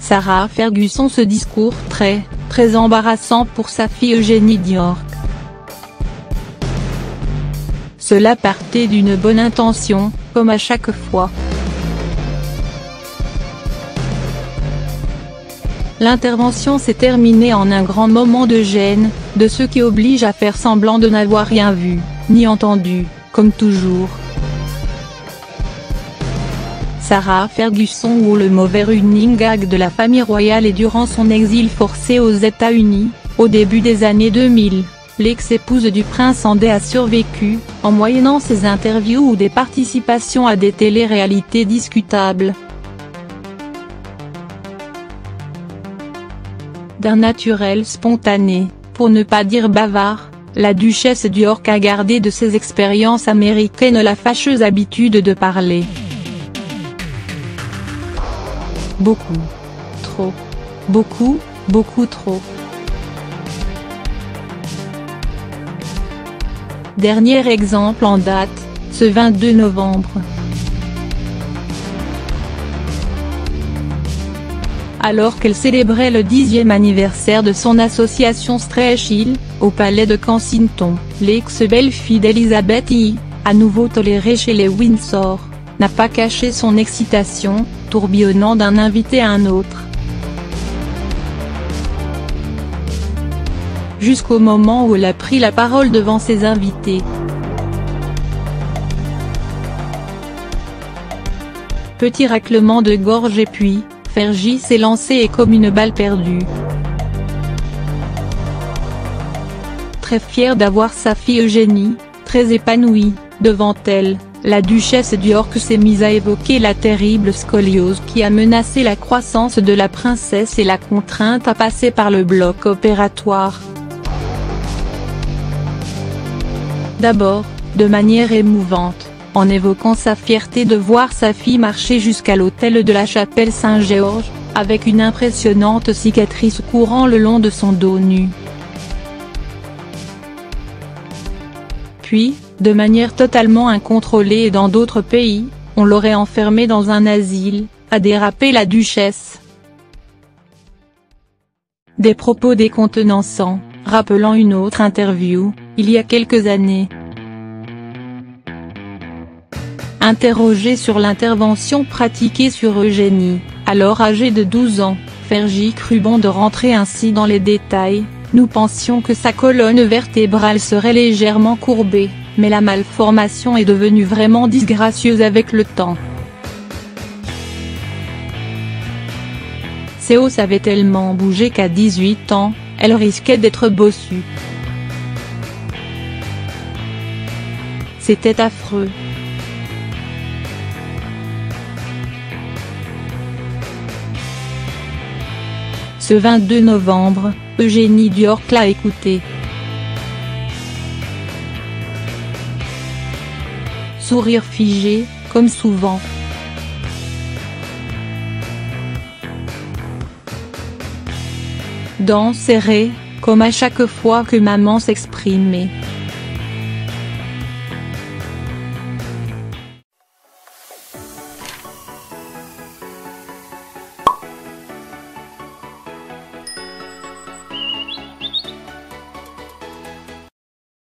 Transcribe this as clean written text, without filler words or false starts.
Sarah Ferguson. Ce discours très embarrassant pour sa fille Eugénie Dior. Cela partait d'une bonne intention, comme à chaque fois. L'intervention s'est terminée en un grand moment de gêne, de ce qui oblige à faire semblant de n'avoir rien vu, ni entendu, comme toujours. Sarah Ferguson, ou le mauvais running gag de la famille royale, et durant son exil forcé aux États-Unis, au début des années 2000, l'ex-épouse du prince André a survécu, en moyennant ses interviews ou des participations à des télé-réalités discutables. D'un naturel spontané, pour ne pas dire bavard, la duchesse d'York a gardé de ses expériences américaines la fâcheuse habitude de parler. Beaucoup. Trop. Beaucoup, beaucoup trop. Dernier exemple en date, ce 22 novembre. Alors qu'elle célébrait le 10e anniversaire de son association Stretch Hill, au palais de Kensington, l'ex-belle-fille d'Elizabeth I, à nouveau tolérée chez les Windsor, n'a pas caché son excitation, tourbillonnant d'un invité à un autre. Jusqu'au moment où elle a pris la parole devant ses invités. Petit raclement de gorge et puis, Fergie s'est lancée et comme une balle perdue. Très fière d'avoir sa fille Eugénie, très épanouie, devant elle, la duchesse d'York s'est mise à évoquer la terrible scoliose qui a menacé la croissance de la princesse et la contrainte à passer par le bloc opératoire. D'abord, de manière émouvante, en évoquant sa fierté de voir sa fille marcher jusqu'à l'autel de la chapelle Saint-Georges, avec une impressionnante cicatrice courant le long de son dos nu. Puis, de manière totalement incontrôlée et dans d'autres pays, on l'aurait enfermée dans un asile, a dérapé la duchesse. Des propos décontenancants, rappelant une autre interview, il y a quelques années. Interrogée sur l'intervention pratiquée sur Eugénie, alors âgée de 12 ans, Fergie crut bon de rentrer ainsi dans les détails. Nous pensions que sa colonne vertébrale serait légèrement courbée, mais la malformation est devenue vraiment disgracieuse avec le temps. Ses os avaient tellement bougé qu'à 18 ans, elle risquait d'être bossue. C'était affreux. Ce 22 novembre, Eugénie Diork l'a écouté. Sourire figé, comme souvent. Dents serrées, comme à chaque fois que maman s'exprimait.